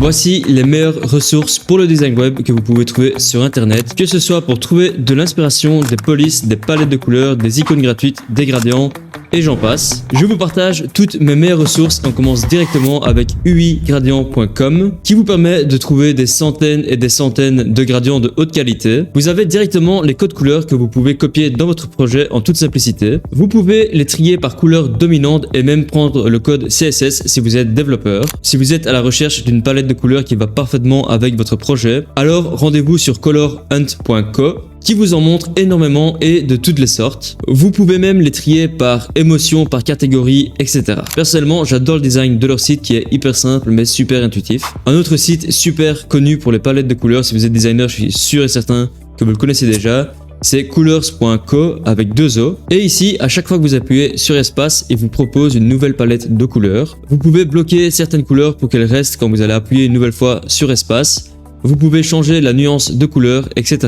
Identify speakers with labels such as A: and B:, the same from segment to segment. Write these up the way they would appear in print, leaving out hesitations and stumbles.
A: Voici les meilleures ressources pour le design web que vous pouvez trouver sur internet, que ce soit pour trouver de l'inspiration, des polices, des palettes de couleurs, des icônes gratuites, des gradients, et j'en passe. Je vous partage toutes mes meilleures ressources. On commence directement avec uigradient.com qui vous permet de trouver des centaines et des centaines de gradients de haute qualité. Vous avez directement les codes couleurs que vous pouvez copier dans votre projet en toute simplicité. Vous pouvez les trier par couleur dominante et même prendre le code CSS si vous êtes développeur. Si vous êtes à la recherche d'une palette de couleurs qui va parfaitement avec votre projet, alors rendez-vous sur colorhunt.co qui vous en montre énormément et de toutes les sortes. Vous pouvez même les trier par émotion, par catégorie, etc. Personnellement, j'adore le design de leur site qui est hyper simple mais super intuitif. Un autre site super connu pour les palettes de couleurs, si vous êtes designer, je suis sûr et certain que vous le connaissez déjà, c'est colors.co avec 2 O. Et ici, à chaque fois que vous appuyez sur espace, il vous propose une nouvelle palette de couleurs. Vous pouvez bloquer certaines couleurs pour qu'elles restent quand vous allez appuyer une nouvelle fois sur espace. Vous pouvez changer la nuance de couleur, etc.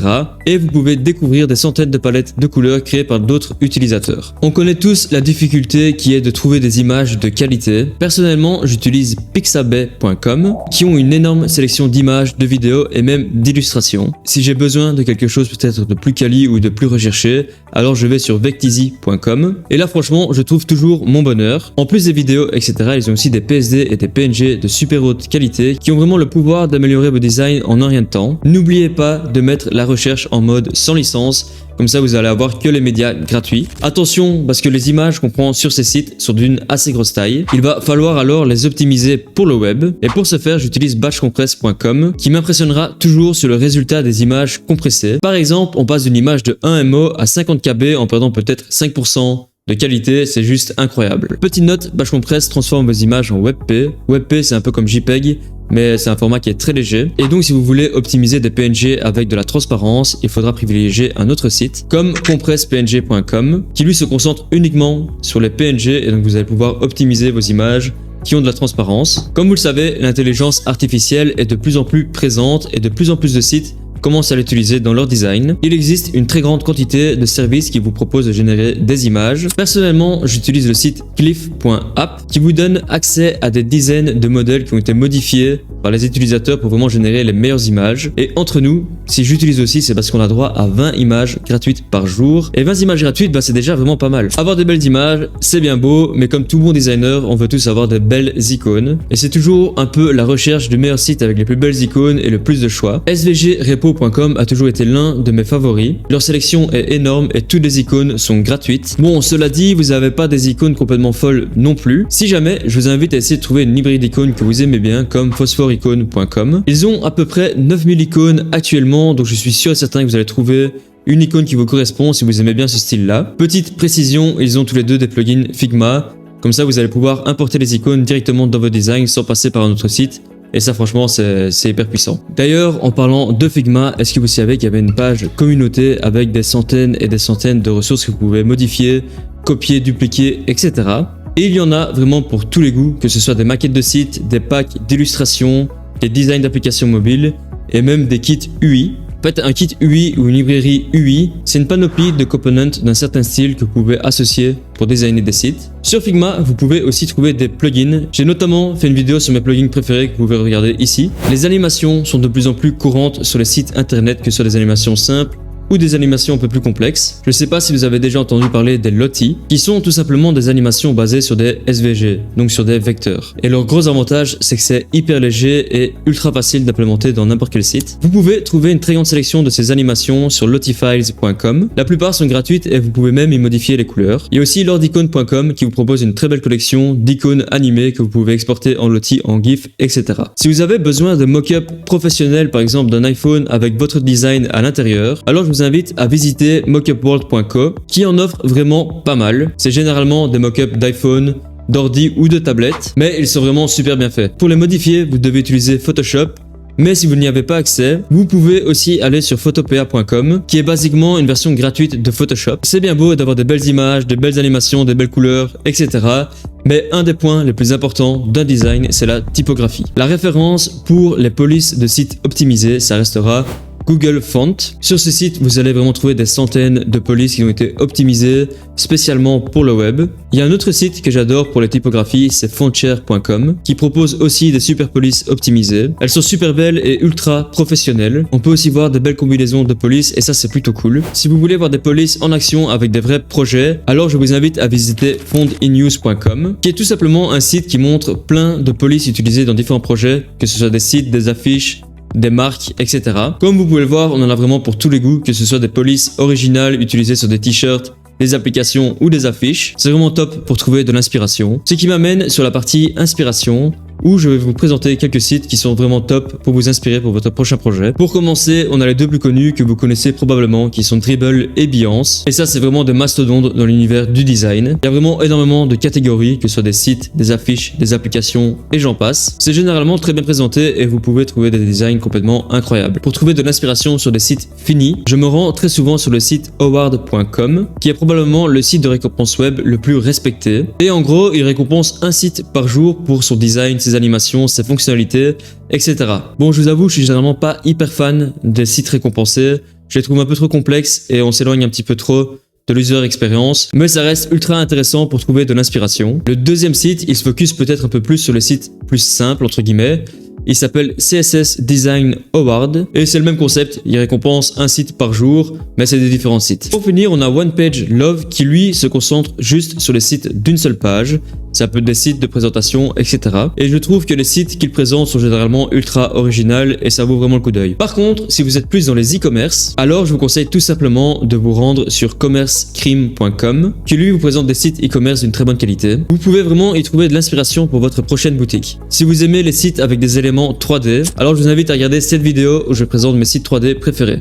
A: Et vous pouvez découvrir des centaines de palettes de couleurs créées par d'autres utilisateurs. On connaît tous la difficulté qui est de trouver des images de qualité. Personnellement, j'utilise pixabay.com qui ont une énorme sélection d'images, de vidéos et même d'illustrations. Si j'ai besoin de quelque chose peut-être de plus quali ou de plus recherché, alors je vais sur vectizy.com et là franchement, je trouve toujours mon bonheur. En plus des vidéos, etc., ils ont aussi des PSD et des PNG de super haute qualité qui ont vraiment le pouvoir d'améliorer vos designs en un rien de temps. N'oubliez pas de mettre la recherche en mode sans licence, comme ça vous allez avoir que les médias gratuits. Attention parce que les images qu'on prend sur ces sites sont d'une assez grosse taille. Il va falloir alors les optimiser pour le web et pour ce faire j'utilise batchcompress.com qui m'impressionnera toujours sur le résultat des images compressées. Par exemple, on passe d'une image de 1 MO à 50 KB en perdant peut-être 5% de qualité, c'est juste incroyable. Petite note, Batchcompress transforme vos images en WebP. WebP c'est un peu comme JPEG, mais c'est un format qui est très léger. Et donc si vous voulez optimiser des PNG avec de la transparence, il faudra privilégier un autre site comme compresspng.com qui lui se concentre uniquement sur les PNG et donc vous allez pouvoir optimiser vos images qui ont de la transparence. Comme vous le savez, l'intelligence artificielle est de plus en plus présente et de plus en plus de sites commencent à l'utiliser dans leur design. Il existe une très grande quantité de services qui vous proposent de générer des images. Personnellement, j'utilise le site cliff.app qui vous donne accès à des dizaines de modèles qui ont été modifiés par les utilisateurs pour vraiment générer les meilleures images. Et entre nous, si j'utilise aussi, c'est parce qu'on a droit à 20 images gratuites par jour. Et 20 images gratuites, bah, c'est déjà vraiment pas mal. Avoir des belles images, c'est bien beau, mais comme tout bon designer, on veut tous avoir des belles icônes. Et c'est toujours un peu la recherche du meilleur site avec les plus belles icônes et le plus de choix. svgrepo.com a toujours été l'un de mes favoris. Leur sélection est énorme et toutes les icônes sont gratuites. Bon, cela dit, vous n'avez pas des icônes complètement folles non plus. Si jamais, je vous invite à essayer de trouver une librairie d'icônes que vous aimez bien comme phosphoricone.com. Ils ont à peu près 9000 icônes actuellement, donc je suis sûr et certain que vous allez trouver une icône qui vous correspond si vous aimez bien ce style-là. Petite précision, ils ont tous les deux des plugins Figma. Comme ça, vous allez pouvoir importer les icônes directement dans vos designs sans passer par un autre site. Et ça franchement c'est hyper puissant. D'ailleurs en parlant de Figma, est-ce que vous savez qu'il y avait une page communauté avec des centaines et des centaines de ressources que vous pouvez modifier, copier, dupliquer, etc. Et il y en a vraiment pour tous les goûts, que ce soit des maquettes de sites, des packs d'illustrations, des designs d'applications mobiles et même des kits UI. En fait, un kit UI ou une librairie UI, c'est une panoplie de components d'un certain style que vous pouvez associer pour designer des sites. Sur Figma, vous pouvez aussi trouver des plugins. J'ai notamment fait une vidéo sur mes plugins préférés que vous pouvez regarder ici. Les animations sont de plus en plus courantes sur les sites internet, que ce soit des animations simples ou des animations un peu plus complexes. Je ne sais pas si vous avez déjà entendu parler des Lottie, qui sont tout simplement des animations basées sur des SVG, donc sur des vecteurs. Et leur gros avantage, c'est que c'est hyper léger et ultra facile d'implémenter dans n'importe quel site. Vous pouvez trouver une très grande sélection de ces animations sur lottifiles.com. La plupart sont gratuites et vous pouvez même y modifier les couleurs. Il y a aussi lordicone.com qui vous propose une très belle collection d'icônes animées que vous pouvez exporter en Lottie, en GIF, etc. Si vous avez besoin de mock-up professionnels, par exemple d'un iPhone avec votre design à l'intérieur, alors je vous invite à visiter mockupworld.co qui en offre vraiment pas mal. C'est généralement des mock-ups d'iPhone, d'ordi ou de tablette, mais ils sont vraiment super bien faits. Pour les modifier, vous devez utiliser Photoshop, mais si vous n'y avez pas accès, vous pouvez aussi aller sur photopea.com qui est basiquement une version gratuite de Photoshop. C'est bien beau d'avoir des belles images, des belles animations, des belles couleurs, etc. Mais un des points les plus importants d'un design, c'est la typographie. La référence pour les polices de sites optimisés, ça restera Google Font. Sur ce site, vous allez vraiment trouver des centaines de polices qui ont été optimisées spécialement pour le web. Il y a un autre site que j'adore pour les typographies, c'est fontshare.com, qui propose aussi des super polices optimisées. Elles sont super belles et ultra professionnelles. On peut aussi voir de belles combinaisons de polices et ça c'est plutôt cool. Si vous voulez voir des polices en action avec des vrais projets, alors je vous invite à visiter fondinnews.com, qui est tout simplement un site qui montre plein de polices utilisées dans différents projets, que ce soit des sites, des affiches, des marques, etc. Comme vous pouvez le voir, on en a vraiment pour tous les goûts, que ce soit des polices originales utilisées sur des t-shirts, des applications ou des affiches. C'est vraiment top pour trouver de l'inspiration. Ce qui m'amène sur la partie inspiration, où je vais vous présenter quelques sites qui sont vraiment top pour vous inspirer pour votre prochain projet. Pour commencer, on a les deux plus connus que vous connaissez probablement, qui sont Dribbble et Behance. Et ça, c'est vraiment des mastodontes dans l'univers du design. Il y a vraiment énormément de catégories, que ce soit des sites, des affiches, des applications et j'en passe. C'est généralement très bien présenté et vous pouvez trouver des designs complètement incroyables. Pour trouver de l'inspiration sur des sites finis, je me rends très souvent sur le site award.com, qui est probablement le site de récompense web le plus respecté. Et en gros, il récompense un site par jour pour son design, ses animations, ses fonctionnalités, etc. Bon, je vous avoue, je suis généralement pas hyper fan des sites récompensés. Je les trouve un peu trop complexes et on s'éloigne un petit peu trop de l'user experience, mais ça reste ultra intéressant pour trouver de l'inspiration. Le deuxième site, il se focus peut-être un peu plus sur les sites plus simples, entre guillemets. Il s'appelle CSS Design Award et c'est le même concept, il récompense un site par jour, mais c'est des différents sites. Pour finir, on a One Page Love qui lui se concentre juste sur les sites d'une seule page. Ça peut être des sites de présentation, etc. Et je trouve que les sites qu'il présente sont généralement ultra originaux et ça vaut vraiment le coup d'œil. Par contre, si vous êtes plus dans les e-commerce, alors je vous conseille tout simplement de vous rendre sur commercecream.com qui lui vous présente des sites e-commerce d'une très bonne qualité. Vous pouvez vraiment y trouver de l'inspiration pour votre prochaine boutique. Si vous aimez les sites avec des éléments 3D, alors je vous invite à regarder cette vidéo où je présente mes sites 3D préférés.